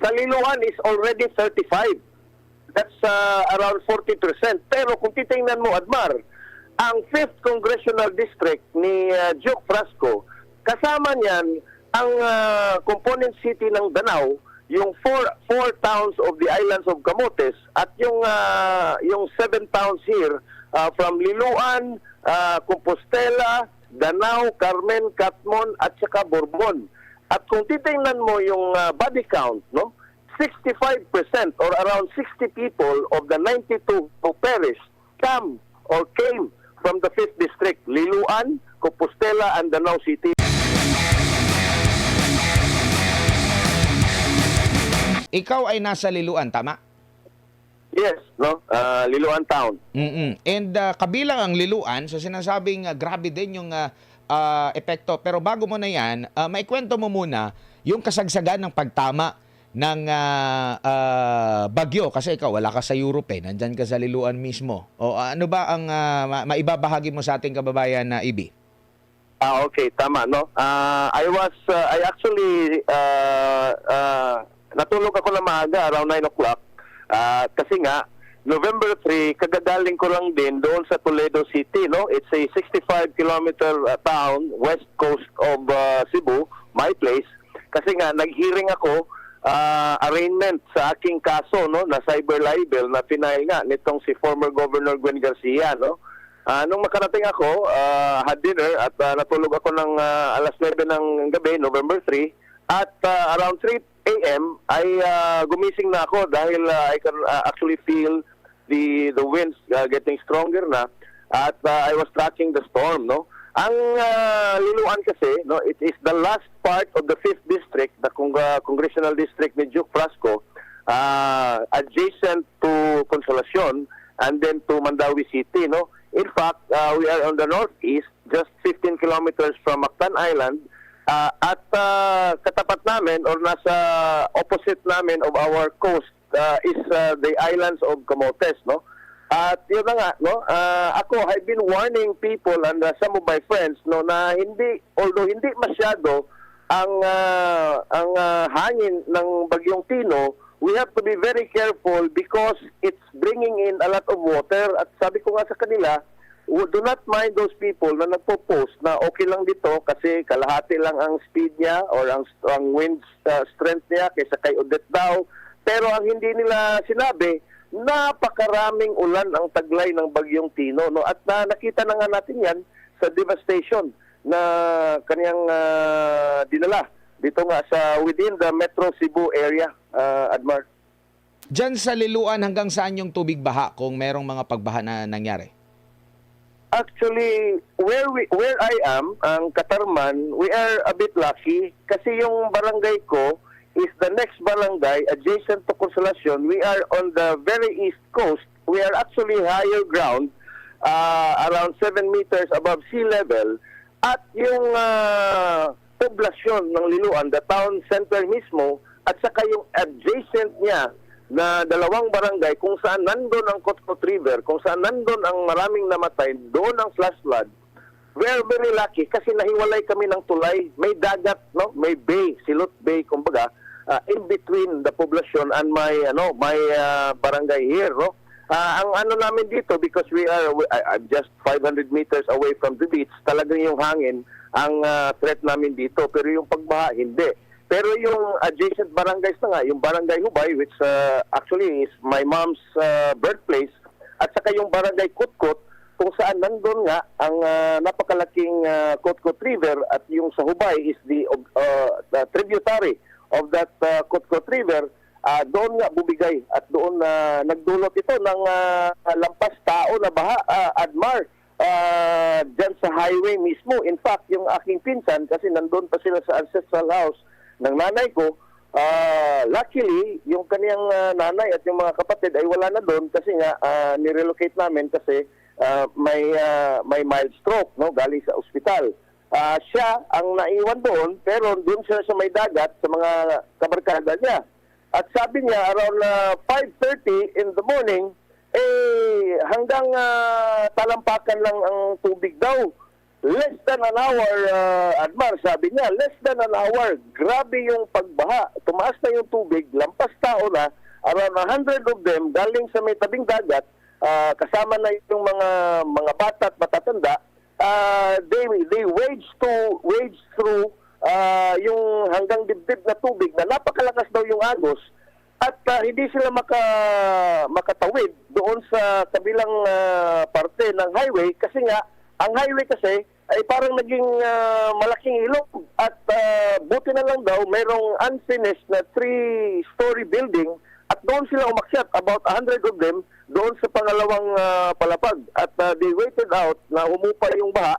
Sa Liloan is already 35. That's around 40%. Pero kung titingnan mo, Admar, ang 5th Congressional District ni Duke Frasco, kasama niyan ang component city ng Danao, yung four towns of the islands of Camotes, at yung 7 towns here from Liloan, Compostela, Danao, Carmen, Catmon, at saka Bourbon. At kung titingnan mo yung body count, no, 65% or around 60 people of the 92 who perished came from the 5th District, Liloan, Compostela, and Danao City. Ikaw ay nasa Liloan, tama? Yes, no? Liloan Town. And kabilang ang Liloan, so sinasabing grabe din yung epekto. Pero bago mo na yan, maikwento mo muna yung kasagsagan ng pagtama ng bagyo. Kasi ikaw, wala ka sa Europe eh. Nandyan ka sa Liloan mismo. O ano ba ang maibabahagi mo sa ating kababayan na Ibi? Okay, tama, no? I actually natulog ako na maaga around 9 o'clock kasi nga November 3 kagagaling ko lang din doon sa Toledo City, no? It's a 65-kilometer town west coast of Cebu, my place. Kasi nga nag-hearing ako arraignment sa aking kaso, no, na cyber libel na final nga nitong si former Governor Gwen Garcia, no? Nung makarating ako, had dinner at natulog ako ng alas 9 ng gabi, November 3, at around 3 a.m. ay gumising na ako dahil I can actually feel the winds getting stronger na, at I was tracking the storm, no. Ang Liloan kasi, no, it is the last part of the 5th district, the congressional district ni Duke Frasco, adjacent to Consolacion and then to Mandawi City, no. In fact, we are on the northeast, just 15 kilometers from Mactan Island, at katapat namin or nasa opposite namin of our coast is the islands of Camotes, no? At yun na nga, no? Ako, I've been warning people and some of my friends, no, na although hindi masyado ang hangin ng Bagyong Tino, we have to be very careful because it's bringing in a lot of water. At sabi ko nga sa kanila, do not mind those people na nagpo-post na okay lang dito kasi kalahati lang ang speed niya or ang wind strength niya kaysa kay Odette daw. Pero ang hindi nila sinabi, napakaraming ulan ang taglay ng Bagyong Tino, no? At nakita na nga natin yan sa devastation na kaniyang dinala dito nga sa within the Metro Cebu area, Admar. Diyan sa Liloan, hanggang saan yung tubig baha kung merong mga pagbaha na nangyari? Actually, where I am, ang Katarman, we are a bit lucky kasi yung barangay ko is the next barangay adjacent to Consolacion. We are on the very east coast. We are actually higher ground, around 7 meters above sea level. At yung poblasyon ng Liloan, the town center mismo, at saka yung adjacent niya na dalawang barangay kung saan nandun ang Kotkot River, kung saan nandun ang maraming namatay, doon ang flash flood. We are very lucky kasi nahiwalay kami ng tulay. May dagat, no? May bay, Silot Bay, kumbaga, in between the population and my barangay here, no? Ang ano namin dito, because I'm just 500 meters away from the beach, talagang yung hangin ang threat namin dito. Pero yung pagbaha, hindi. Pero yung adjacent barangays na nga, yung Barangay Hubay, which actually is my mom's birthplace, at saka yung Barangay Kotkot, kung saan nandun nga ang napakalaking Kotkot River, at yung sa Hubay is the tributary of that Kotkot River, doon nga bubigay at doon nagdulot ito ng lampas tao na baha, Admar, dyan sa highway mismo. In fact, yung aking pinsan, kasi nandun pa sila sa ancestral house ng nanay ko, luckily, yung kaniyang nanay at yung mga kapatid ay wala na doon kasi nga nirelocate namin kasi may mild stroke, no, galing sa ospital. Siya ang naiwan doon, pero doon siya sa may dagat sa mga kabarkada niya. At sabi niya, around 5:30 in the morning, hanggang talampakan lang ang tubig daw. less than an hour, Admar, sabi niya, less than an hour. Grabe yung pagbaha. Tumaas na yung tubig, lampas tao na, around 100 of them galing sa may tabing dagat, kasama na yung mga bata at matatanda. They wage through yung hanggang dibdib na tubig na napakalakas daw yung agos at hindi sila makatawid doon sa kabilang parte ng highway kasi nga ang highway kasi ay parang naging malaking ilog at buti na lang daw mayroong unfinished na 3-story building at doon sila umakyat, about 100 of them doon sa pangalawang palapag at they waited out na humupa yung baha.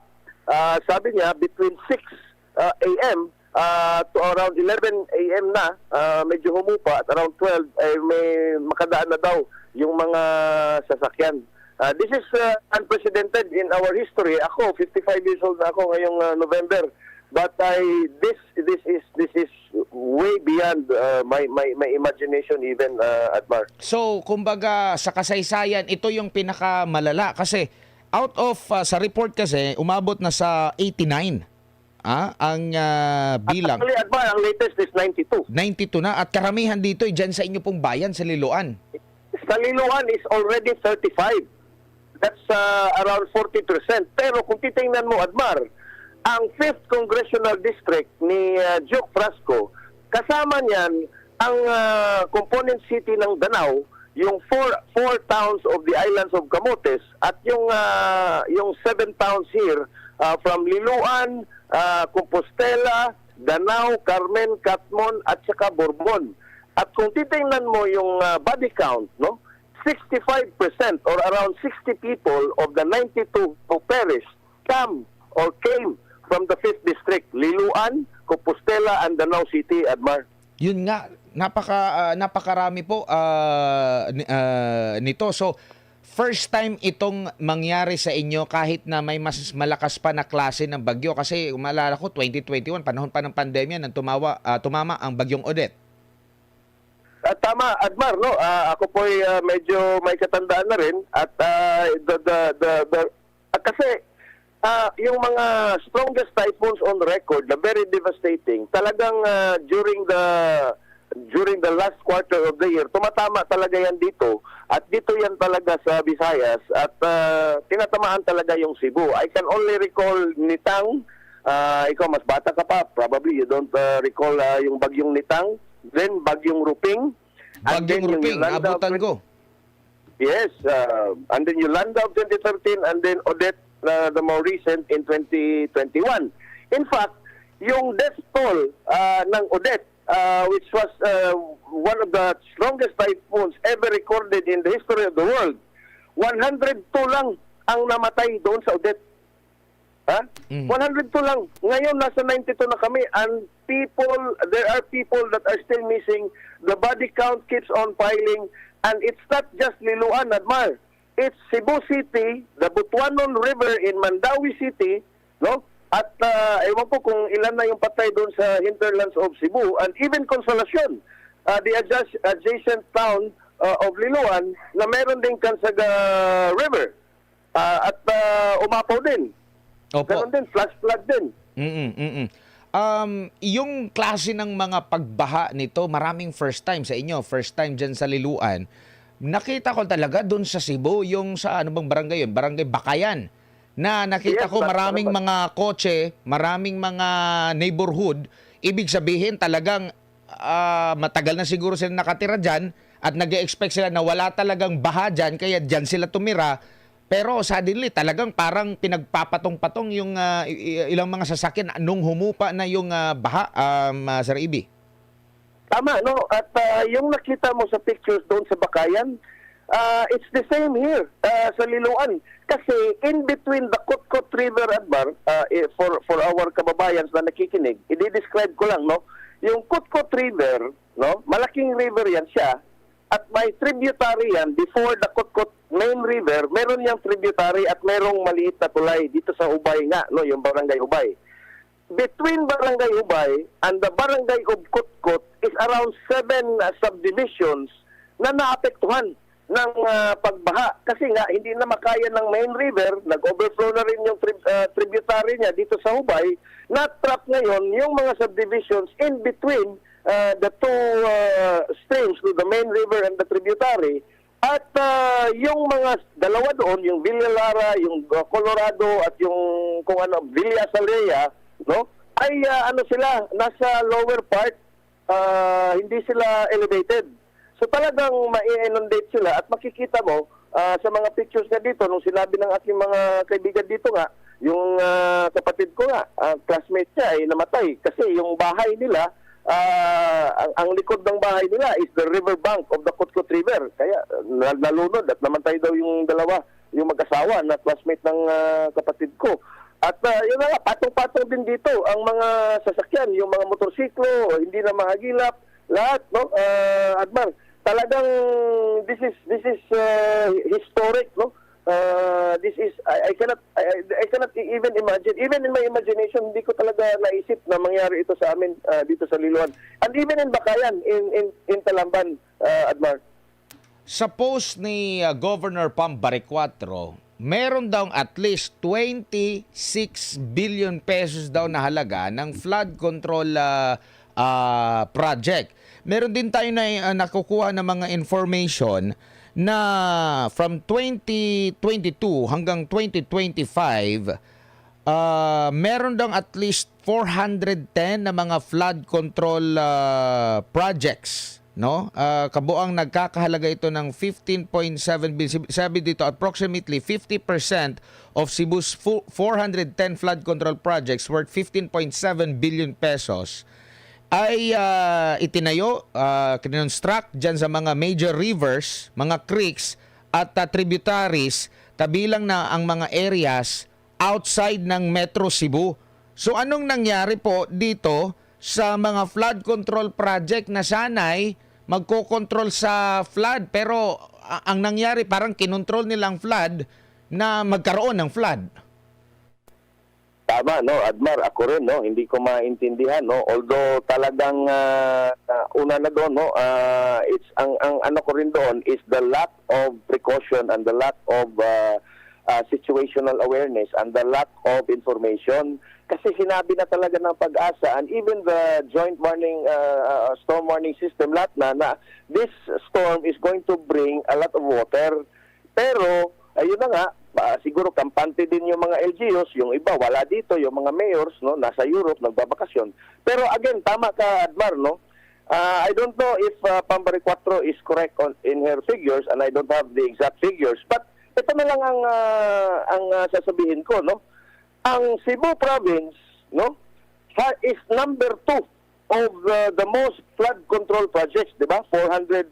Sabi niya between 6 a.m. To around 11 a.m. na medyo humupa at around 12 ay may makadaan na daw yung mga sasakyan. This is unprecedented in our history. Ako 55 years old na ako ngayong November, but this is way beyond my imagination even, Admar. So, kumbaga sa kasaysayan, ito yung pinakamalala kasi out of sa report kasi umabot na sa 89 ang bilang. Actually, Admar, ang latest is 92. 92 na at karamihan dito ay dyan sa inyo pong bayan sa Liloan. Sa Liloan is already 35. That's around 40%. Pero kung titingnan mo, Admar, ang 5th Congressional District ni Joke Frasco, kasama niyan ang component city ng Danao, yung four towns of the islands of Camotes at yung 7 towns here from Liloan, Compostela, Danao, Carmen, Catmon at saka Bourbon. At kung titingnan mo yung body count, no? 65% or around 60 people of the 92 who perished came from the 5th district, Liloan, Compostela and Danao City, Admar. Yun nga, napakarami po nito. So, first time itong mangyari sa inyo kahit na may mas malakas pa na klase ng bagyo. Kasi umalala ko, 2021, panahon pa ng pandemya nang tumama ang bagyong Odette. Tama, Admar, no? Ako po medyo may katandaan na rin at kasi yung mga strongest typhoons on record na very devastating, talagang during the last quarter of the year, tumatama talaga yan dito at dito yan talaga sa Visayas at tinatamaan talaga yung Cebu. I can only recall Nitang, ikaw mas bata ka pa, probably you don't recall yung bagyong Nitang, then bagyong Ruping. Bagyong Ruping, abutan ko. Yes, and then Yolanda of 2013 and then Odette, the more recent in 2021. In fact, yung death toll ng Odette, which was one of the strongest typhoons ever recorded in the history of the world, 102 lang ang namatay doon sa Odette. 102 lang. Ngayon, nasa 92 na kami and there are people that are still missing. The body count keeps on piling and it's not just Liloan, Admar. It's Cebu City, the Butuanon River in Mandawi City, no? At ewan ko kung ilan na yung patay doon sa hinterlands of Cebu and even Consolacion, the adjacent town of Liloan na meron ding Kansaga River at umapaw din. Opo. Ganon din, flash flood din. Yung klase ng mga pagbaha nito, maraming first time sa inyo, first time dyan sa Liloan. Nakita ko talaga doon sa Cebu, yung sa ano bang barangay yun? Barangay Bakayan. Na nakita ko maraming mga kotse, maraming mga neighborhood. Ibig sabihin talagang matagal na siguro sila nakatira dyan at nag-expect sila na wala talagang baha dyan, kaya dyan sila tumira. Pero suddenly talagang parang pinagpapatong-patong yung ilang mga sasakyan nung humupa na yung baha, Sir Ibi. Tama, no? At yung nakita mo sa pictures doon sa Bakayan, it's the same here sa Liloan. Kasi in between the Kutkot River, Admar, for our kababayans na nakikinig, i-describe ko lang, no? Yung Kutkot River, no? Malaking river yan siya. At may tributary yan before the Kutkot main river, meron yang tributary at merong maliit na tulay dito sa Ubay nga, no, yung Barangay Ubay. Between Barangay Ubay and the Barangay of Kutkot is around 7 subdivisions na naapektuhan ng pagbaha kasi nga hindi na makaya ng main river, nag-overflow na rin yung tributary niya dito sa Hubay, na-trap ngayon yung mga subdivisions in between the two streams, the main river and the tributary. At yung mga dalawa doon, yung Villa Lara, yung Colorado at yung kung ano Villa Salea, no? Ay ano sila, nasa lower part, hindi sila elevated. So talagang ma-inundate sila at makikita mo sa mga pictures nga dito nung sinabi ng aking mga kaibigan dito nga, yung kapatid ko nga, classmate niya ay namatay kasi yung bahay nila, ang likod ng bahay nila is the river bank of the Kutkut River. Kaya nalunod at namatay daw yung dalawa, yung mag-asawa na classmate ng kapatid ko. At yun nga, patong-patong din dito ang mga sasakyan, yung mga motorsiklo, hindi na mahagilap, lahat, no? Admar, talagang this is historic, no? This is I cannot even imagine. Even in my imagination, hindi ko talaga naisip na mangyari ito sa amin dito sa Liloan. And even in Bakayan, in Talamban, Admar. Sa post ni Governor Pam Baricuatro, meron daw at least 26 billion pesos daw na halaga ng flood control project. Meron din tayo na nakukuha ng mga information na from 2022 hanggang 2025, meron daw at least 410 na mga flood control projects, no? Kabuang nagkakahalaga ito ng 15.7 billion. Sabi dito, approximately 50% of Cebu's 410 flood control projects worth 15.7 billion pesos ay itinayo, kinonstruct dyan sa mga major rivers, mga creeks at tributaries, kabilang na ang mga areas outside ng Metro Cebu. So anong nangyari po dito sa mga flood control project na sanay magkokontrol sa flood, pero ang nangyari parang kinontrol nilang flood na magkaroon ng flood? Tama, no, Admar, ako rin, no, hindi ko maintindihan, no, although talagang una na doon, no, it's ang ano ko rin doon is the lack of precaution and the lack of situational awareness and the lack of information. Kasi sinabi na talaga ng Pag-asa and even the joint warning storm warning system lahat na this storm is going to bring a lot of water. Pero ayun na nga, siguro kampante din yung mga LGUs, yung iba wala dito, yung mga mayors, no, nasa Europe nagbabakasyon. Pero again, tama ka, Admar, no. I don't know if Pam Baricuatro is correct in her figures and I don't have the exact figures, but ito na lang ang sasabihin ko, no. Ang Cebu province, no, is number 2 of the most flood control projects, 'di ba? 414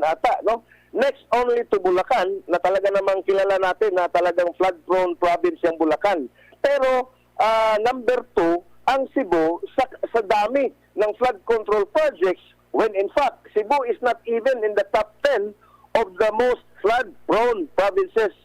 ata, no. Next only to Bulacan, na talaga namang kilala natin na talagang flood-prone province yung Bulacan. Pero number 2 ang Cebu sa dami ng flood control projects, when in fact Cebu is not even in the top 10 of the most flood-prone provinces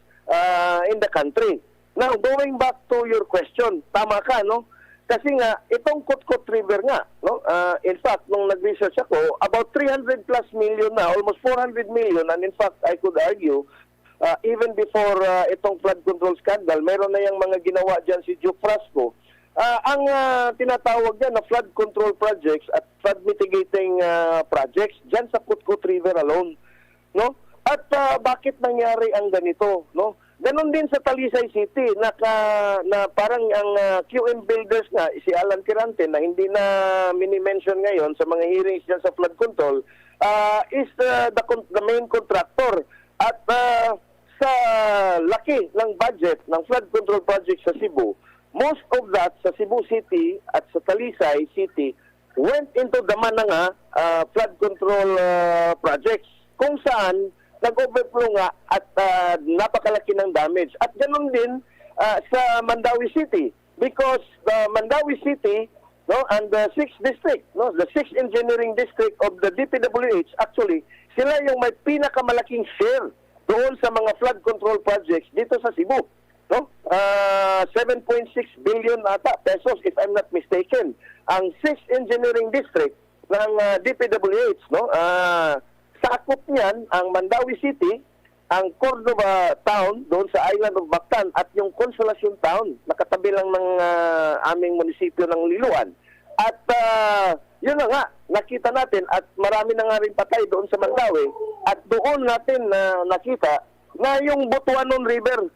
in the country. Now, going back to your question, tama ka, no? Kasi nga, itong Kutkut River nga, no? In fact, nung nag-research ako, about 300 plus million na, almost 400 million, and in fact, I could argue, even before itong flood control scandal, meron na yung mga ginawa dyan si Duke Frasco. Ang tinatawag dyan na flood control projects at flood mitigating projects dyan sa Kutkut River alone, no? At bakit nangyari ang ganito, no? Ganon din sa Talisay City na parang ang QM Builders nga, si Alan Tirante na hindi na mini-mention ngayon sa mga hearings dyan sa flood control, is the main contractor. At sa laki ng budget ng flood control project sa Cebu, most of that sa Cebu City at sa Talisay City went into the Mananga flood control projects, kung saan nag-overflow nga at napakalaki ng damage. At ganoon din sa Mandawi City, because the Mandawi City, no, and the 6th district, no, the 6th engineering district of the DPWH, actually sila yung may pinakamalaking share doon sa mga flood control projects dito sa Cebu, no? 7.6 billion ata pesos if I'm not mistaken. Ang 6th engineering district ng DPWH, no, sakop niyan ang Mandawi City, ang Cordova Town doon sa island of Bactan at yung Consolacion Town, nakatabi lang ng aming munisipyo ng Liloan. At yun na nga, nakita natin at marami na nga rin patay doon sa Mandaue at doon natin nakita na yung Butuanon River,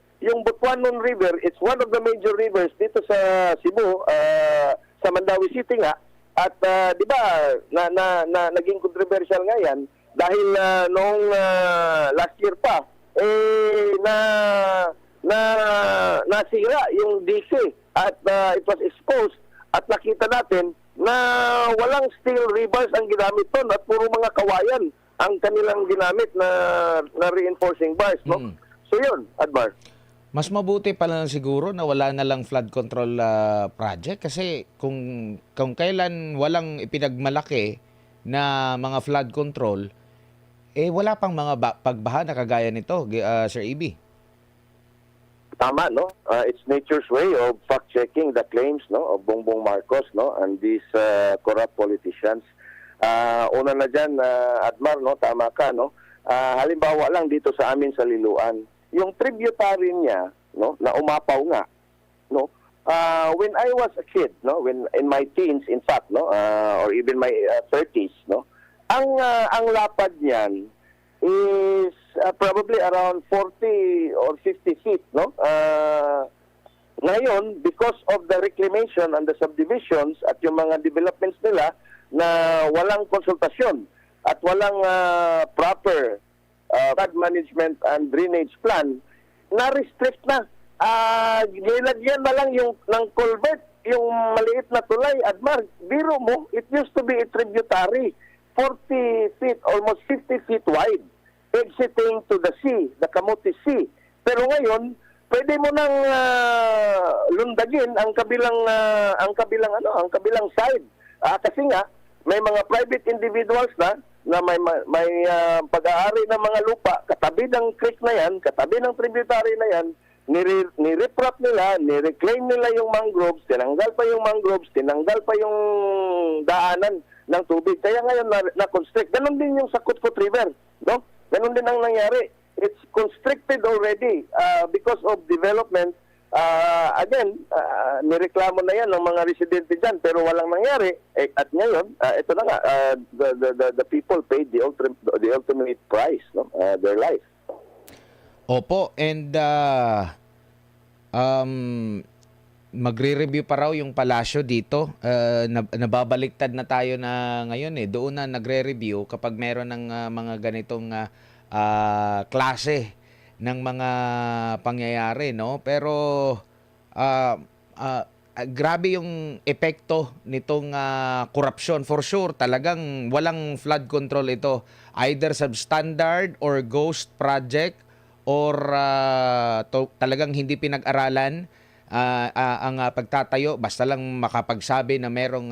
it's one of the major rivers dito sa Cebu, sa Mandaue City nga. At di ba, naging controversial nga yan dahil noong last year pa, nasira yung dike at it was exposed at nakita natin na walang steel rebars ang ginamit doon at puro mga kawayan ang kanilang ginamit na reinforcing bars. No? So yun, Admar. Mas mabuti pala siguro na wala na lang flood control project kasi kung kailan walang ipinagmalaki na mga flood control, wala pang mga pagbaha na kagaya nito, Sir EB. Tama, no? It's nature's way of fact-checking the claims, no, of Bongbong Marcos, no, and these corrupt politicians. Una na dyan, Admar, no, tama ka, no? Halimbawa lang dito sa amin sa Liloan, yung tributary niya, no, na umapaw nga, no, when I was a kid, no, when in my teens, in fact, no, or even my 30s, no, ang lapad niyan is probably around 40 or 50 feet, no? Ngayon, because of the reclamation and the subdivisions at yung mga developments nila na walang konsultasyon at walang proper flood management and drainage plan, na-restrict na. Nilagyan na lang yung ng culvert, yung maliit na tulay, Admar. Biro mo, it used to be a tributary, 40 feet, almost 50 feet wide, exiting to the sea, the Camotes Sea. Pero ngayon, pwede mo nang lundagin ang kabilang side. Kasi nga may mga private individuals na may pag-aari ng mga lupa katabi ng creek na yan, katabi ng tributary na yan, ni-reprop nila, ni-reclaim nila yung mangroves, tinanggal pa yung mangroves, tinanggal pa yung daanan ng tubig. Kaya ngayon na-constrict. Ganon din yung sa Kutkut River, no? Ganon din ang nangyari. It's constricted already because of development. Again, nireklamo na yan ng mga residente dyan pero walang nangyari. At ngayon, ito na nga, the people paid the ultimate price, no? Their life. Opo, and magre-review pa raw yung palasyo dito. Nababaliktad na tayo na ngayon Doon na nagre-review kapag meron ng mga ganitong klase ng mga pangyayari, no? Pero grabe yung epekto nitong korupsyon. For sure, talagang walang flood control ito. Either substandard or ghost project or talagang hindi pinag-aralan ang pagtatayo. Basta lang makapagsabi na merong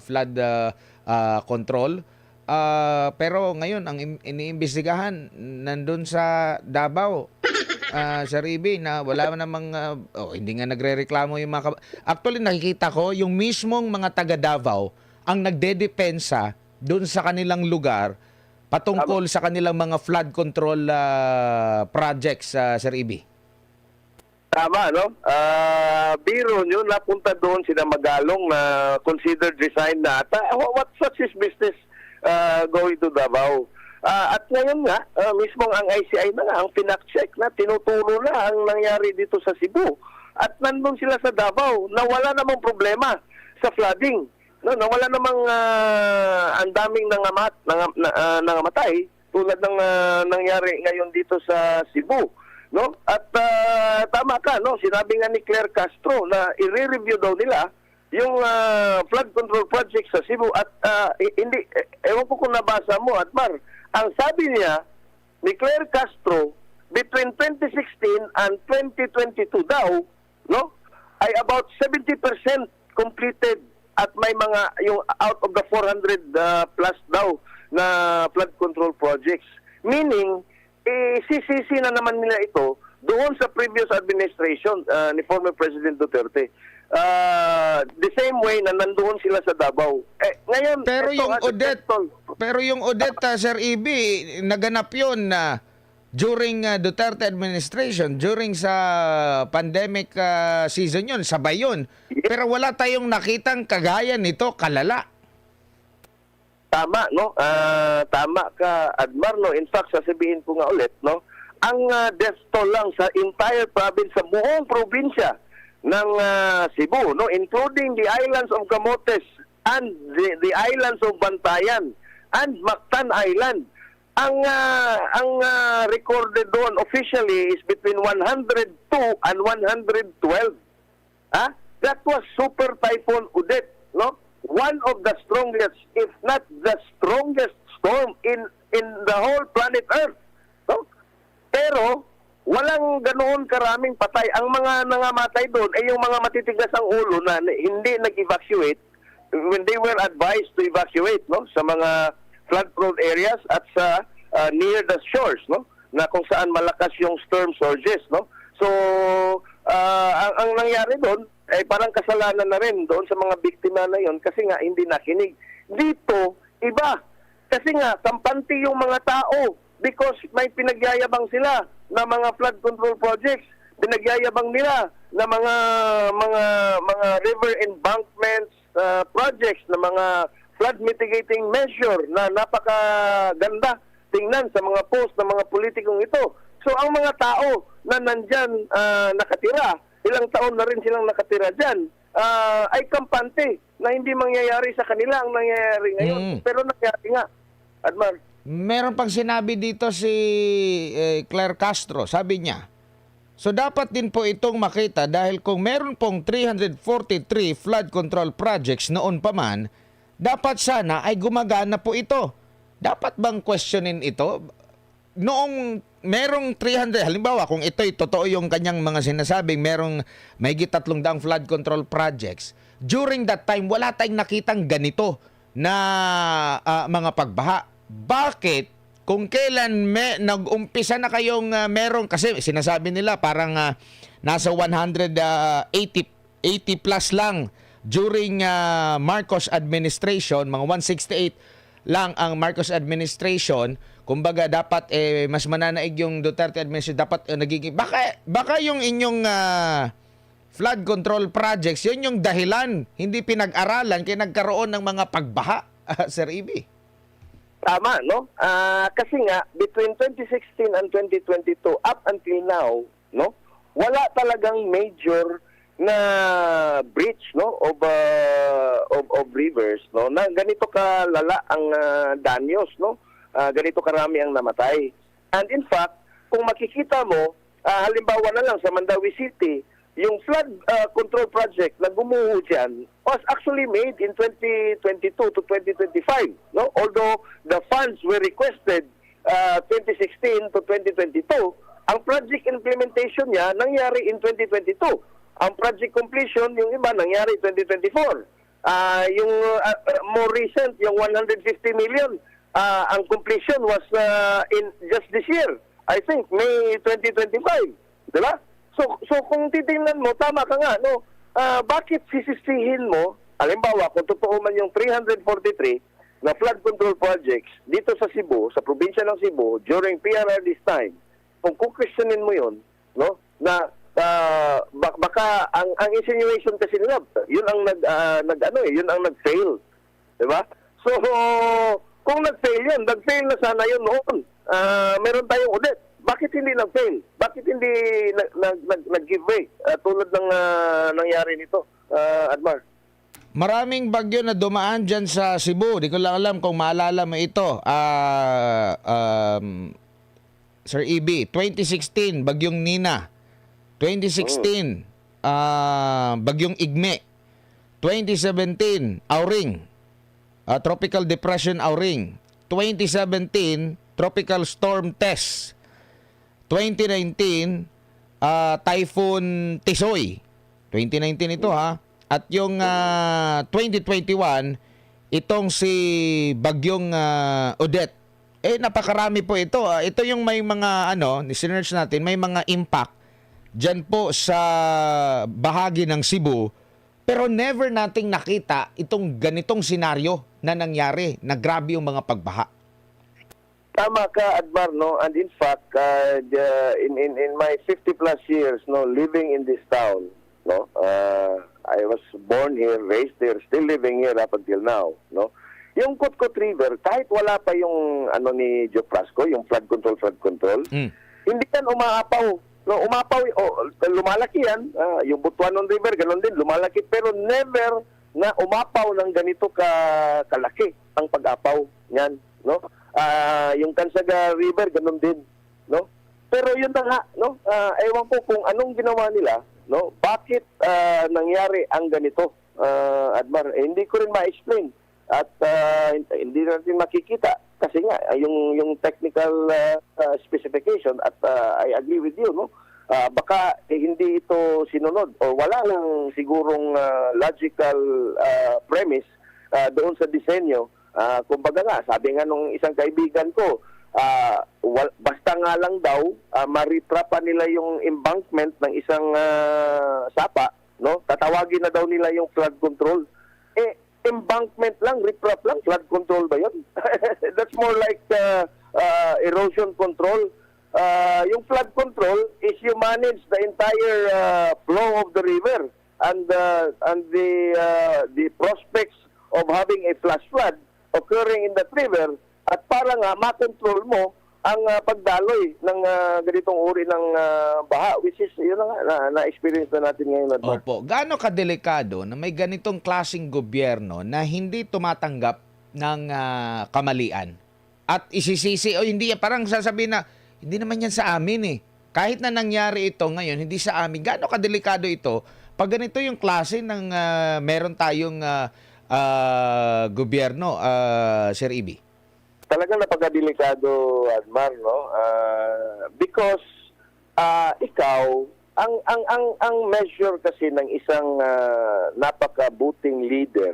flood control. Pero ngayon, ang iniimbestigahan nandun sa Davao, Sir Ibi, na wala namang, hindi nga nagre-reklamo yung mga... Actually, nakikita ko, yung mismong mga taga Davao ang nagdedepensa dun sa kanilang lugar patungkol sa kanilang mga flood control projects, Sir Ibi. Tama, no? Biro nyo, napunta doon sila Magalong na considered resigned na ata. What such is business going to Davao? At ngayon nga, mismong ang ICI na nga, ang pinak-check na, tinuturo na ang nangyari dito sa Cebu. At nandun sila sa Davao na wala namang problema sa flooding. No, wala namang ang daming nangamatay tulad ng nangyari ngayon dito sa Cebu. No? At tama ka, no? Sinabi nga ni Claire Castro na i-review daw nila yung flood control project sa Cebu at hindi, ewan ko kung nabasa mo, Atmar, ang sabi niya ni Claire Castro between 2016 and 2022 daw, no, ay about 70% completed at may mga yung out of the 400 plus daw na flood control projects. Meaning, sisisi na naman nila ito doon sa previous administration ni former President Duterte. The same way na nandoon sila sa Davao. Ngayon, pero yung Odette, Sir Ibi, naganap yun na during Duterte administration, during sa pandemic season yun, sabay yun. Pero wala tayong nakitang kagaya nito, kalala. Tama, no? Tama ka, Admar, no? In fact, sasabihin ko nga ulit, no? Ang death toll lang sa entire province, sa buong probinsya ng Cebu, no? Including the islands of Camotes and the islands of Bantayan and Mactan Island. Ang recorded doon officially is between 102 and 112. That was Super Typhoon Odette, no? One of the strongest, if not the strongest storm in the whole planet Earth. No? Pero walang ganoon karaming patay. Ang mga nangamatay doon ay yung mga matitigas ang ulo na hindi nag-evacuate when they were advised to evacuate, no? Sa mga flood-prone areas at sa near the shores, no? Na kung saan malakas yung storm surges, no? So, ang nangyari doon ay parang kasalanan na rin doon sa mga biktima na yon kasi nga hindi nakinig. Dito, iba. Kasi nga, kampante yung mga tao because may pinagyayabang sila na mga flood control projects. Pinagyayabang nila na mga river embankments projects, na mga flood mitigating measure na napakaganda tingnan sa mga post ng mga politikong ito. So ang mga tao na nandyan nakatira, ilang taon na rin silang nakatira dyan, ay kampante na hindi mangyayari sa kanila ang nangyayari ngayon. Pero nangyayari nga, Admar. Meron pang sinabi dito si Claire Castro, sabi niya, so dapat din po itong makita dahil kung meron pong 343 flood control projects noon pa man, dapat sana ay gumagana po ito. Dapat bang questionin ito? Noong merong 300, halimbawa kung ito'y totoo yung kanyang mga sinasabing merong may 300 flood control projects, during that time wala tayong nakitang ganito na mga pagbaha. Bakit kung kailan nag-umpisa na kayong merong, kasi sinasabi nila parang nasa 180 plus lang during Marcos administration, mga 168 lang ang Marcos administration. Kumbaga dapat mas mananaig yung Duterte administration, dapat nagiging baka yung inyong flood control projects, yun yung dahilan, hindi pinag-aralan kaya nagkaroon ng mga pagbaha, Sir Ibi. Tama, no? Kasi nga, between 2016 and 2022, up until now, no? Wala talagang major na breach, no? Of rivers, no? Na ganito kalala ang danyos, no? Ganito karami ang namatay. And in fact, kung makikita mo, halimbawa na lang sa Mandawi City, yung flood control project na gumuho dyan was actually made in 2022 to 2025. No? Although the funds were requested 2016 to 2022, ang project implementation niya nangyari in 2022. Ang project completion, yung iba, nangyari 2024. Yung more recent, yung 150 million, ang completion was in just this year. I think May 2025. Diba? So kung titingnan mo, tama ka nga, no? Bakit sisisihin mo, halimbawa, kung totoo man yung 343 na flood control projects dito sa Cebu, sa probinsya ng Cebu, during PRRD's time, kung kukwestiyonin mo yun, no? Na baka ang insinuation kasi nila, yun ang yun ang nag-fail. Diba? So, kung nag-fail yun, nag-fail na sana yun noon. Meron tayong audit. Bakit hindi nag-fail? Bakit hindi nag-give way tulad ng nangyari nito, Admar? Maraming bagyo na dumaan dyan sa Cebu. Di ko lang alam kung maalala mo ito. Sir EB, 2016, bagyong Nina. 2016, bagyong Igme. 2017, Auring. Tropical Depression Auring. 2017, Tropical Storm Tess. 2019, Typhoon Tisoy. 2019 ito ha. At yung 2021, itong si Bagyong Odette. Napakarami po ito. Ito yung may mga sinerch natin, may mga impact dyan po sa bahagi ng Cebu. Pero never nating nakita itong ganitong senaryo na nangyari, na grabe yung mga pagbaha. tama ka, Admar, no? And in fact, in my 50 plus years, no, living in this town, no, I was born here, raised here, still living here up until now, no. Yung Kutkot River, kahit wala pa yung ano ni Joe Frasco, yung flood control, hindi yan umaapaw. No, umapaw, lumalaki yan. Yung Butuanon River, ganun din, lumalaki. Pero never na umapaw ng ganito kalaki ang pag-apaw niyan, no? Yung Kansaga River, ganun din, no? Pero yun na nga, no? Ewan ko kung anong ginawa nila, no? Bakit nangyari ang ganito, Admar? Hindi ko rin ma-explain at hindi natin makikita kasi nga yung technical specification at I agree with you, no? Baka hindi ito sinunod o wala lang sigurong logical premise doon sa disenyo. Kumbaga nga, sabi nga nung isang kaibigan ko, basta nga lang daw maritrapa nila yung embankment ng isang sapa, no? Tatawagin na daw nila yung flood control. Embankment lang, riprap lang, flood control ba yun? That's more like erosion control. Yung flood control is you manage the entire flow of the river and the prospects of having a flash flood occurring in that river at para nga makontrol mo ang pagdaloy ng ganitong uri ng baha, which is yun na-experience na natin ngayon. Admar. Opo. Gaano kadelikado na may ganitong klaseng gobyerno na hindi tumatanggap ng kamalian? At isisisi o hindi, parang sasabihin na hindi naman yan sa amin eh. Kahit na nangyari ito ngayon, hindi sa amin. Gaano kadelikado ito pag ganito yung klase ng meron tayong gobyerno, Sir Ibi? Talagang napakadelikado, Admar, no? Because ikaw, ang measure kasi ng isang napakabuting leader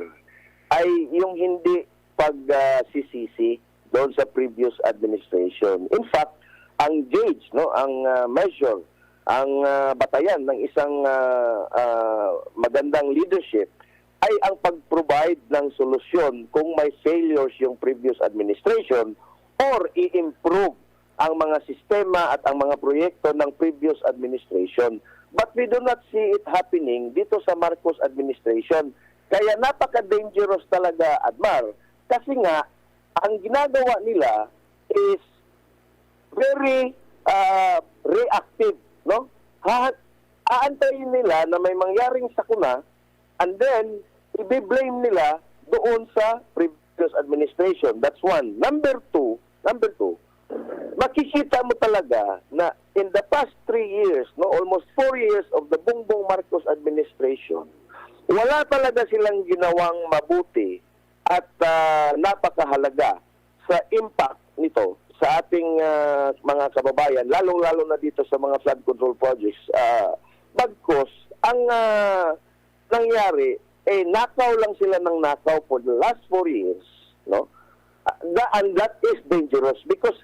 ay yung hindi pagsisisi doon sa previous administration. In fact, ang gauge, no, ang measure, ang batayan ng isang magandang leadership ay ang pag-provide ng solusyon kung may failures yung previous administration or i-improve ang mga sistema at ang mga proyekto ng previous administration. But we do not see it happening dito sa Marcos administration. Kaya napaka-dangerous talaga, Admar, kasi nga, ang ginagawa nila is very reactive, no? Aantayin nila na may mangyaring sakuna and then i-blame nila doon sa previous administration. That's one. Number two, makikita mo talaga na in the past 3 years, no, almost 4 years of the Bongbong Marcos administration, wala talaga silang ginawang mabuti at napakahalaga sa impact nito sa ating mga kababayan, lalong-lalo na dito sa mga flood control projects. Bagkus, ang nangyari, nakaw lang sila ng nakaw for the last 4 years, no? And that is dangerous because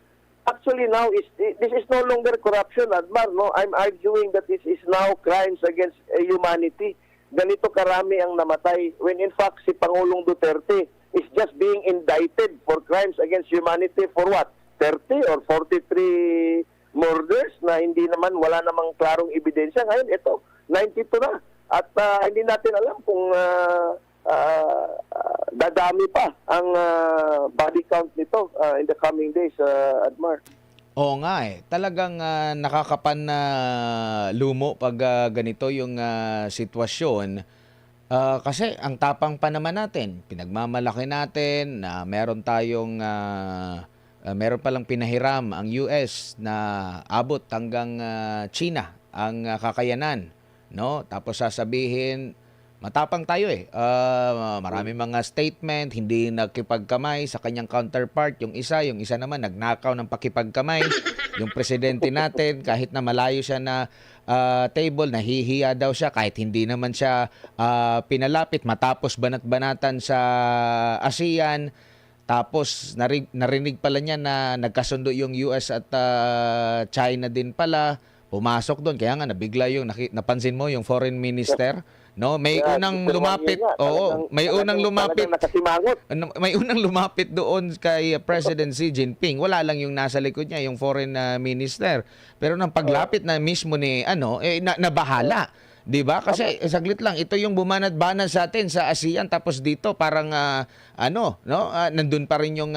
actually now this is no longer corruption, Admar, no? I'm arguing that this is now crimes against humanity. Ganito karami ang namatay when in fact si Pangulong Duterte is just being indicted for crimes against humanity for what? 30 or 43 murders na hindi naman, wala namang klarong ebidensya. Ngayon, ito, 92 na. At hindi natin alam kung dadami pa ang body count nito in the coming days, Admar. Oo nga eh. Talagang nakakapan na lumo pag ganito yung sitwasyon. Kasi ang tapang pa naman natin, pinagmamalaki natin na meron tayong meron palang pinahiram ang US na abot hanggang China ang kakayanan, no? Tapos sasabihin, matapang tayo eh. Marami mga statement, hindi nagkipagkamay sa kanyang counterpart. Yung isa naman nagnakaw ng pakipagkamay. Yung presidente natin, kahit na malayo siya na table, nahihiya daw siya kahit hindi naman siya pinalapit matapos banat-banatan sa ASEAN. Tapos narinig pala niya na nagkasundo yung US at China din pala. Pumasok doon. Kaya nga nabigla yung napansin mo yung foreign minister no? May Yeah, unang Mr. Wang lumapit, yun nga. Talagang nakasimangot. may unang lumapit doon kay President Xi Jinping. Wala lang yung nasa likod niya, yung foreign minister. Pero nang paglapit na mismo ni nabahala. 'Di ba? Kasi saglit lang, ito yung bumanat-banat sa atin sa ASEAN, tapos dito parang nandun pa rin yung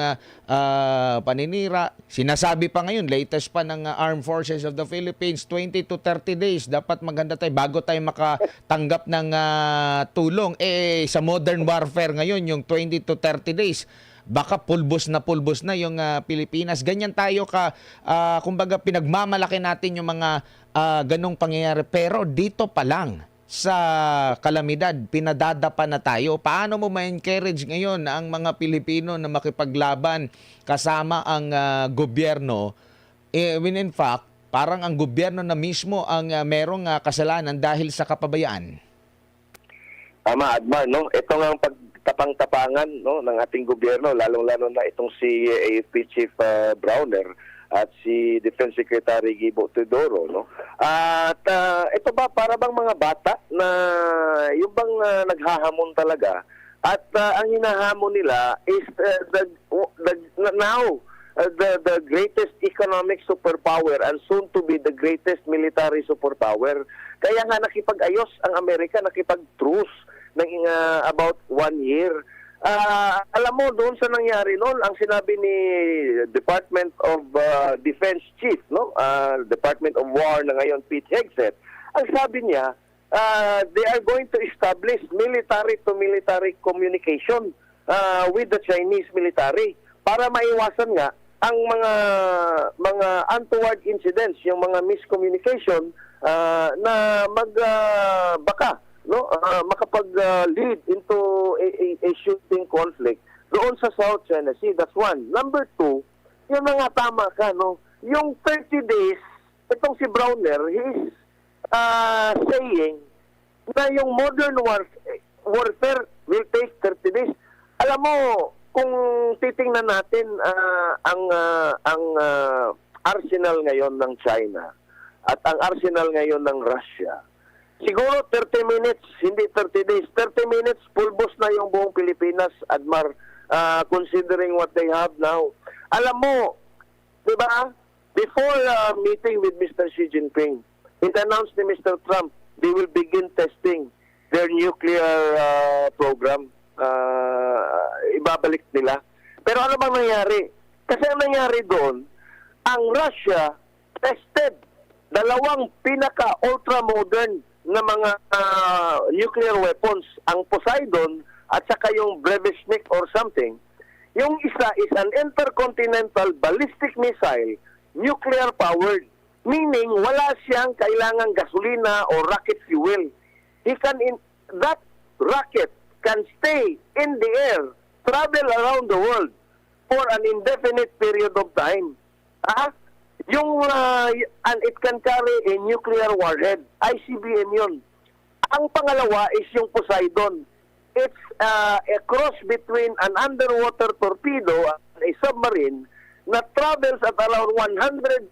paninira. Sinasabi pa ngayon, latest pa ng Armed Forces of the Philippines, 20 to 30 days dapat maganda tayo bago tayo makatanggap ng tulong. Sa modern warfare ngayon, yung 20 to 30 days, baka pulbos na yung Pilipinas. Ganyan tayo kumbaga pinagmamalaki natin yung mga ganong pangyayari. Pero dito pa lang sa kalamidad, pinadadapa na tayo. Paano mo ma-encourage ngayon ang mga Pilipino na makipaglaban kasama ang gobyerno? When in fact, parang ang gobyerno na mismo ang merong kasalanan dahil sa kapabayaan. Tama, Admar, no? Ito nga ang pagtapang-tapangan, no, ng ating gobyerno, lalong-lalo na itong si AFP Chief Browner at si Defense Secretary Gibo Teodoro, no? At ito ba para bang mga bata na yung bang naghahamon talaga, at ang hinahamon nila is the greatest economic superpower and soon to be the greatest military superpower. Kaya nga nakipag-ayos ang Amerika, nakipag-truce ng about 1 year. Alam mo, doon sa nangyari noon, ang sinabi ni Department of Defense Chief, no, Department of War na ngayon, Pete Hegseth, ang sabi niya, they are going to establish military-to-military communication with the Chinese military para maiwasan nga ang mga untoward incidents, yung mga miscommunication na baka makapag-lead into a shooting conflict doon sa South China Sea. That's one. Number two, yung mga tama ka, no? Yung 30 days, itong si Browner, he is saying na yung modern warfare will take 30 days. Alam mo, kung titingnan natin ang arsenal ngayon ng China at ang arsenal ngayon ng Russia, siguro 30 minutes, hindi 30 days. 30 minutes, pulbos na yung buong Pilipinas, Admar, considering what they have now. Alam mo, di ba, before meeting with Mr. Xi Jinping, it announced ni Mr. Trump, they will begin testing their nuclear program. Ibabalik nila. Pero ano bang nangyari? Kasi ang nangyari doon, ang Russia tested dalawang pinaka-ultra-modern na mga nuclear weapons, ang Poseidon at saka yung Brevishnik or something. Yung isa is an intercontinental ballistic missile, nuclear-powered, meaning wala siyang kailangang gasolina or rocket fuel. That rocket can stay in the air, travel around the world for an indefinite period of time. And it can carry a nuclear warhead. ICBM yun. Ang pangalawa is yung Poseidon. It's a cross between an underwater torpedo and a submarine na travels at around 185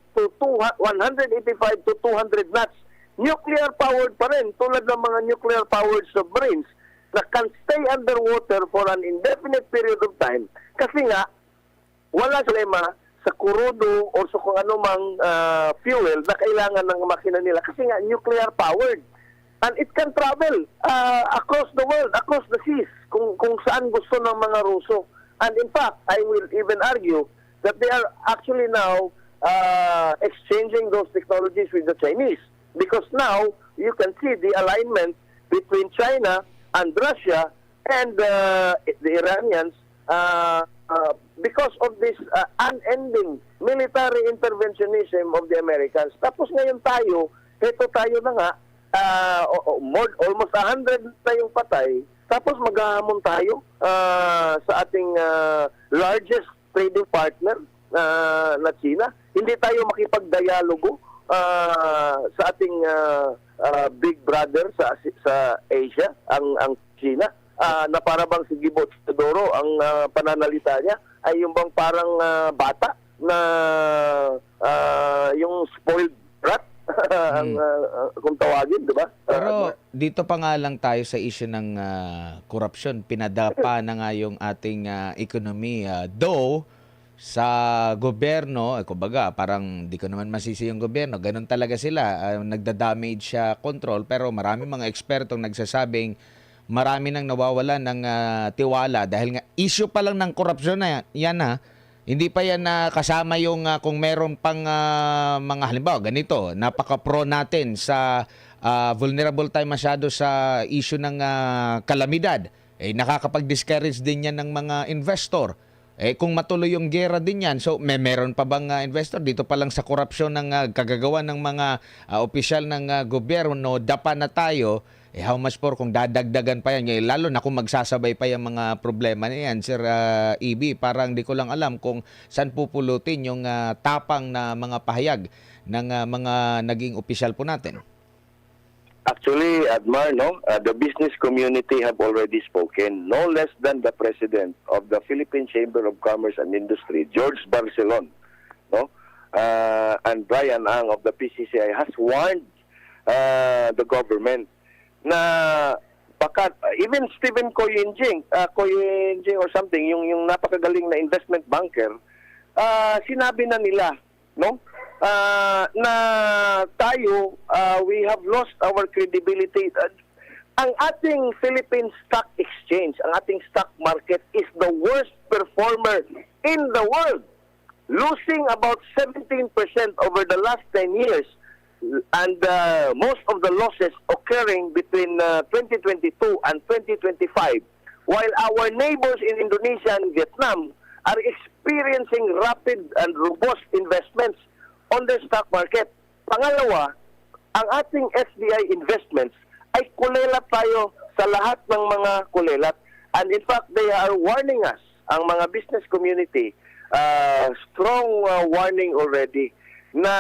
to 200 knots. Nuclear-powered pa rin, tulad ng mga nuclear-powered submarines na can stay underwater for an indefinite period of time. Kasi nga, wala problema sa kurudo o sa kung anumang fuel na kailangan ng makina nila kasi nga nuclear powered, and it can travel across the world, across the seas, kung saan gusto ng mga Ruso. And in fact, I will even argue that they are actually now exchanging those technologies with the Chinese, because now you can see the alignment between China and Russia and the Iranians because of this unending military interventionism of the Americans. Tapos ngayon tayo na nga, almost 100 na yung patay, tapos maghahamon tayo sa ating largest trading partner na China. Hindi tayo makipagdialogo sa ating big brother sa Asia, ang China. Na para bang si Gibo Teodoro, ang pananalita niya ay yung bang parang bata na yung spoiled brat kung tawagin, di ba? Pero dito pa nga lang tayo sa issue ng korupsyon. Pinadapa na nga yung ating ekonomiya. Though, sa gobyerno, kumbaga, parang di ko naman masisi yung gobyerno. Ganun talaga sila. Nagda-damage control. Pero marami mga ekspertong nagsasabing marami nang nawawala ng tiwala dahil nga issue pa lang ng korupsyon na yan hindi pa yan kasama yung kung meron pang mga halimbawa ganito, napaka-pro natin sa vulnerable tayo masyado sa issue ng kalamidad. Nakakapag-discourage din yan ng mga investor. Kung matuloy yung gera din yan, so meron pa bang investor? Dito pa lang sa korupsyon ng kagagawa ng mga opisyal ng gobyerno, dapa na tayo. How much more kung dadagdagan pa yan? Lalo na kung magsasabay pa yung mga problema na yan, Sir EB. Parang di ko lang alam kung saan pupulutin yung tapang na mga pahayag ng mga naging opisyal po natin. Actually, Admar, the business community have already spoken. No less than the president of the Philippine Chamber of Commerce and Industry, George Barcelon, and Brian Ang of the PCCI has warned the government na baka even Stephen Koyenjing or something, yung napakagaling na investment banker, sinabi na nila, na tayo, we have lost our credibility. Ang ating Philippine Stock Exchange, ang ating stock market is the worst performer in the world, losing about 17% over the last 10 years. And most of the losses occurring between 2022 and 2025, while our neighbors in Indonesia and Vietnam are experiencing rapid and robust investments on their stock market. Pangalawa, ang ating FDI investments ay kulelat tayo sa lahat ng mga kulelat. And in fact, they are warning us, ang mga business community, strong warning already, na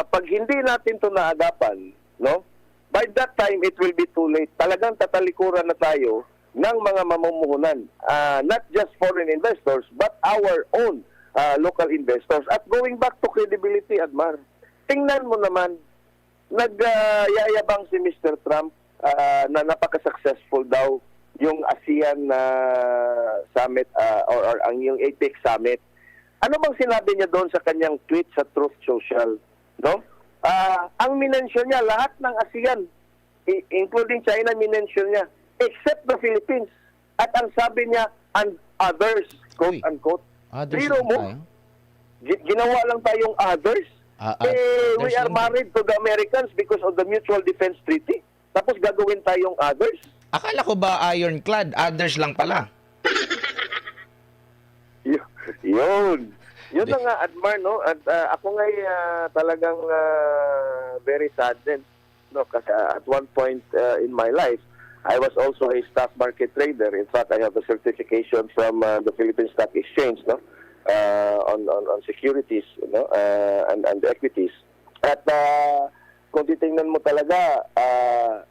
pag hindi natin ito naagapan, by that time it will be too late. Talagang tatalikuran na tayo ng mga mamumuhunan, not just foreign investors but our own local investors. At going back to credibility, Admar, tingnan mo naman, nagyayabang si Mr. Trump na napaka-successful daw yung ASEAN summit or ang yung APEC summit. Ano bang sinabi niya doon sa kanyang tweet sa Truth Social? Ang minensyon niya, lahat ng ASEAN, including China, minensyon niya, except the Philippines. At ang sabi niya, and others, quote-unquote. Zero mo. Ginawa lang tayong others. We are married to the Americans because of the Mutual Defense Treaty. Tapos gagawin tayong others. Akala ko ba ironclad? Others lang pala. Yun na nga, Admar, At ako nga talagang very saddened, kasi at one point in my life, I was also a stock market trader. In fact, I have a certification from the Philippine Stock Exchange, on securities, and equities. At kung titingnan mo talaga,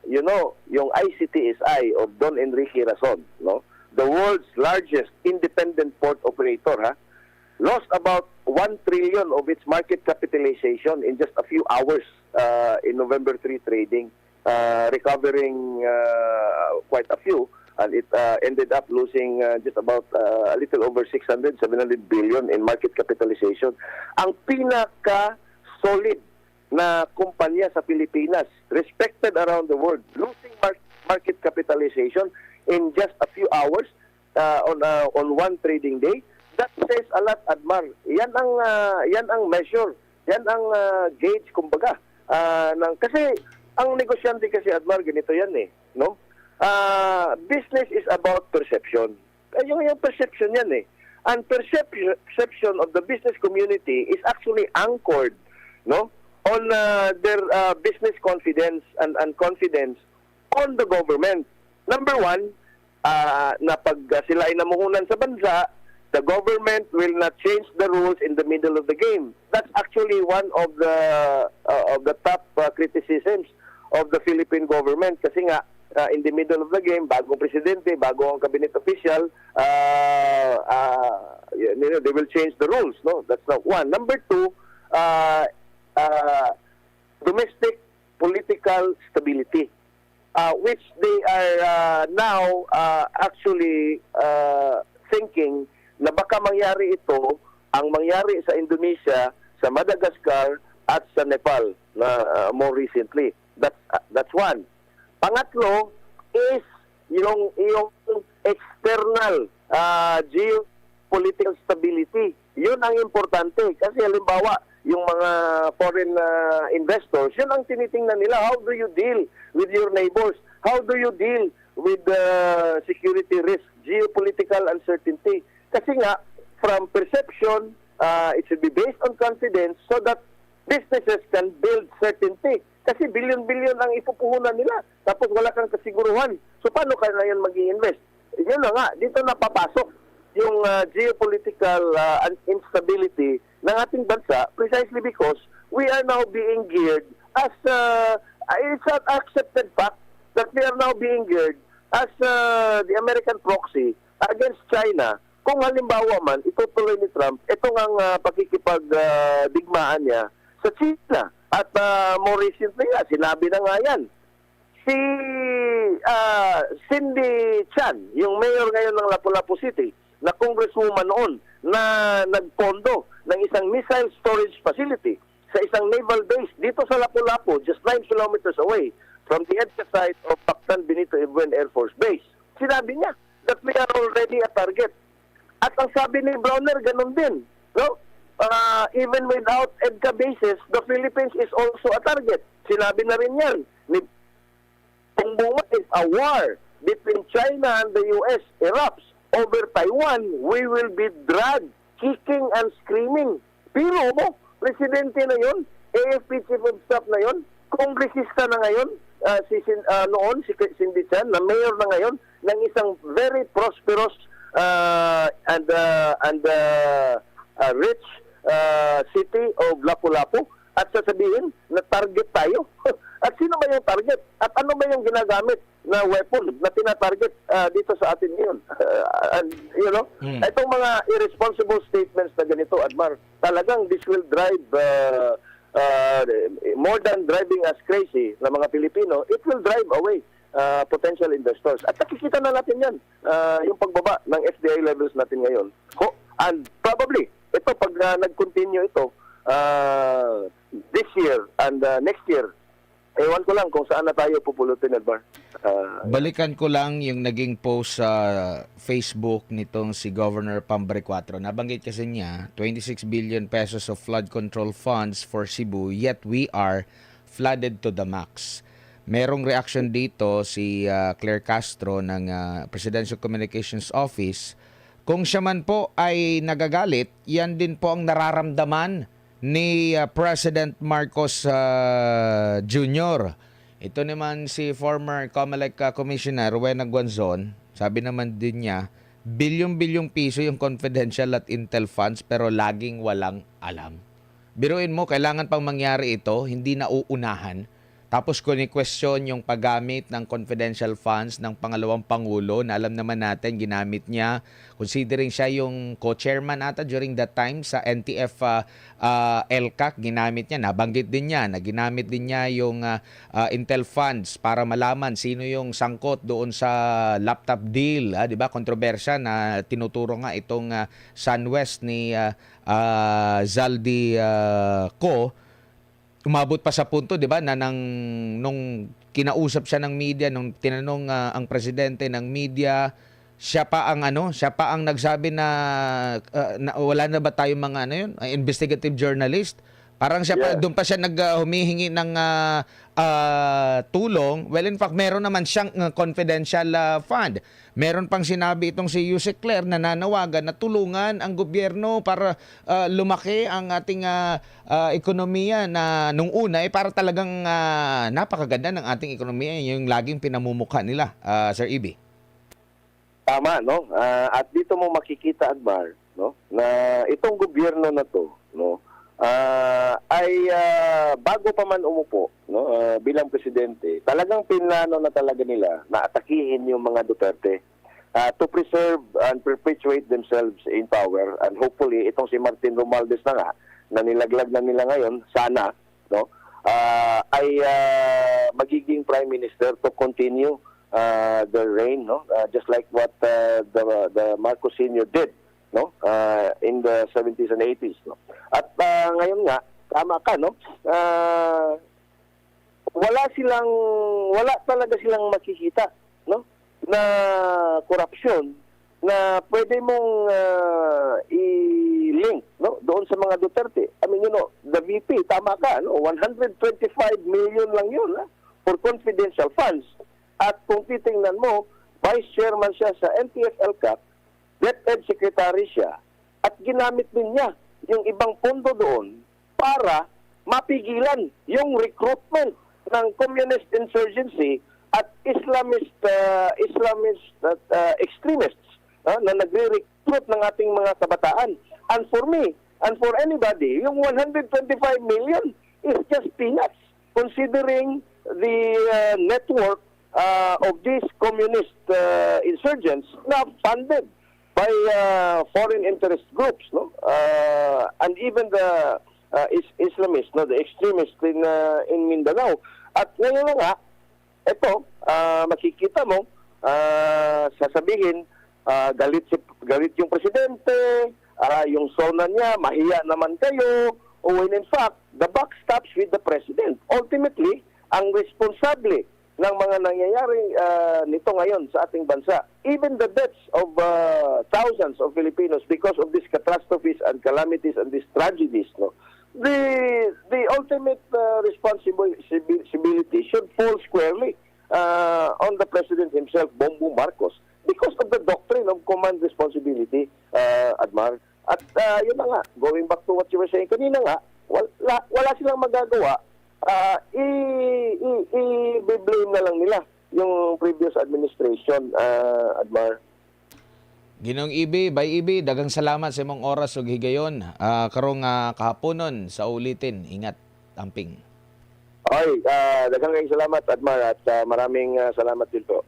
yung ICTSI of Don Enrique Razon, the world's largest independent port operator, lost about 1 trillion of its market capitalization in just a few hours in November 3 trading, recovering quite a few, and it ended up losing just about a little over 600, 700 billion in market capitalization. Ang pinaka-solid na kumpanya sa Pilipinas, respected around the world, losing market capitalization in just a few hours on one trading day. That says a lot, Admar. Yan ang measure, yan ang gauge, kumbaga. Kasi ang negosyante kasi, Admar, ganito yan business is about perception. Yung perception yan And perception of the business community is actually anchored, on their business confidence and confidence on the government. Number one, na pag sila ay namuhunan sa bansa, the government will not change the rules in the middle of the game. That's actually one of the top criticisms of the Philippine government. Kasi nga, in the middle of the game, bagong presidente, bago ang cabinet official, they will change the rules. That's not one. Number two, domestic political stability, which they are now actually thinking na baka mangyari ito, ang mangyari sa Indonesia, sa Madagascar, at sa Nepal na more recently. That's one. Pangatlo is yung external geopolitical stability. Yun ang importante. Kasi halimbawa, yung mga foreign investors, yun ang tinitingnan nila. How do you deal with your neighbors? How do you deal with security risk, geopolitical uncertainty? Kasi nga, from perception, it should be based on confidence so that businesses can build certainty. Kasi billion-billion ang ipupuhunan nila. Tapos wala kang kasiguruhan. So paano ka na yan mag-i-invest? Yun na nga, dito napapasok yung geopolitical instability ng ating bansa precisely because we are now being geared as it's an accepted fact that we are now being geared as the American proxy against China. Kung halimbawa man, itutuloy ni Trump, itong ang pakikipagdigmaan niya sa China. At more recently nga, sinabi na nga yan. Si Cindy Chan, yung mayor ngayon ng Lapu-Lapu City, na congresswoman noon, na nagpondo ng isang missile storage facility sa isang naval base dito sa Lapu-Lapu, just 9 kilometers away from the EDSA site of Pactan Benito Ebuen Air Force Base. Sinabi niya that we are already a target. At ang sabi ni Browner, ganun din. No? Even without EDCA bases, the Philippines is also a target. Sinabi na rin yan. Kung bunga is a war between China and the US erupts over Taiwan, we will be dragged, kicking and screaming. Pero mo, presidente na yun, AFP Chief of Staff na yun, kongresista na ngayon, noon si Cindy Chan, na mayor na ngayon, ng isang very prosperous and rich city of Lapu-Lapu, at sasabihin na target tayo. At sino ba yung target? At ano ba yung ginagamit na weapon na tinatarget dito sa atin ngayon? Itong mga irresponsible statements na ganito, Admar, talagang this will drive more than driving us crazy na mga Pilipino, it will drive away potential investors. At nakikita na natin yan, yung pagbaba ng FDI levels natin ngayon. And probably, ito pag nag-continue ito this year and next year, ewan ko lang kung saan na tayo pupulutin, Edbar. Balikan ko lang yung naging post sa Facebook nitong si Governor Pambray 4. Nabanggit kasi niya, 26 billion pesos of flood control funds for Cebu, yet we are flooded to the max. Merong reaction dito si Claire Castro ng Presidential Communications Office. Kung siya man po ay nagagalit, yan din po ang nararamdaman ni President Marcos Jr. Ito naman si former COMELEC Commissioner Rowena Guanzon, sabi naman din niya, bilyong-bilyong piso yung confidential at intel funds pero laging walang alam. Biruin mo, kailangan pang mangyari ito, hindi na uunahan. Tapos kung i-question yung paggamit ng confidential funds ng pangalawang Pangulo na alam naman natin ginamit niya, considering siya yung co-chairman ata during that time sa NTF LCAC, ginamit niya, nabanggit din niya, na ginamit din niya yung intel funds para malaman sino yung sangkot doon sa laptop deal, di ba? Kontrobersya na tinuturo nga itong SunWest ni Zaldi Co. Umabot pa sa punto, 'di ba, na nung kinausap siya ng media, nung tinanong ang presidente ng media, siya pa ang nagsabi na wala na ba tayong mga investigative journalist? Parang siya pa, doon pa siya humihingi ng tulong. Well, in fact, meron naman siyang confidential fund. Meron pang sinabi itong si Yusek Claire na nanawagan na tulungan ang gobyerno para lumaki ang ating ekonomiya na nung una para talagang napakaganda ng ating ekonomiya, yung laging pinamumukha nila, Sir Ibi. Tama, no? At dito mo makikita, Admar, no, na itong gobyerno na to, no, ay bago pa man umupo, no, bilang presidente, talagang pinlano na talaga nila na atakihin yung mga Duterte to preserve and perpetuate themselves in power, and hopefully itong si Martin Romualdez na nga na nilaglag na nila ngayon, sana, no, ay magiging Prime Minister to continue the reign, no? Just like what the Marcos Sr. did, no? In the 70s and 80s, no? At ngayon nga, tama ka, no? Wala talaga silang makikita, no? Na korupsyon na pwede mong i-link, no, doon sa mga Duterte. I mean, the VP, tama ka, no, 125 million lang yun, for confidential funds. At kung titingnan mo, vice chairman siya sa NTF-ELCAC, DepEd secretary siya, at ginamit din niya yung ibang pondo doon para mapigilan yung recruitment ng communist insurgency at Islamist extremists na nagre-recruit ng ating mga kabataan. And for me, and for anybody, yung 125 million is just peanuts considering the network of these communist insurgents na funded by foreign interest groups, no? And even the Islamists, no, the extremists in Mindanao. At ngayon na nga, ito, makikita mo, sasabihin, galit yung presidente, yung sona niya, mahiya naman kayo, when in fact, the buck stops with the president. Ultimately, ang responsable ng mga nangyayari nito ngayon sa ating bansa, even the deaths of thousands of Filipinos because of these catastrophes and calamities and these tragedies, no? The ultimate responsibility should fall squarely on the president himself, Bongbong Marcos, because of the doctrine of command responsibility, Admar. At yun na nga, going back to what you were saying kanina nga, wala silang magagawa, i-blame na lang nila yung previous administration, Admar. Ginong Ibi, by Ibi, dagang salamat sa imong oras ug higayon. Karong kahaponon sa ulitin. Ingat, amping. Okay, dagang kayong salamat, Admar, at maraming salamat din po.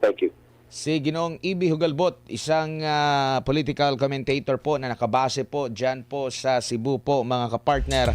Thank you. Si Ginong Ibi Hugalbot, isang political commentator po na nakabase po dyan po sa Cebu po, mga kapartner.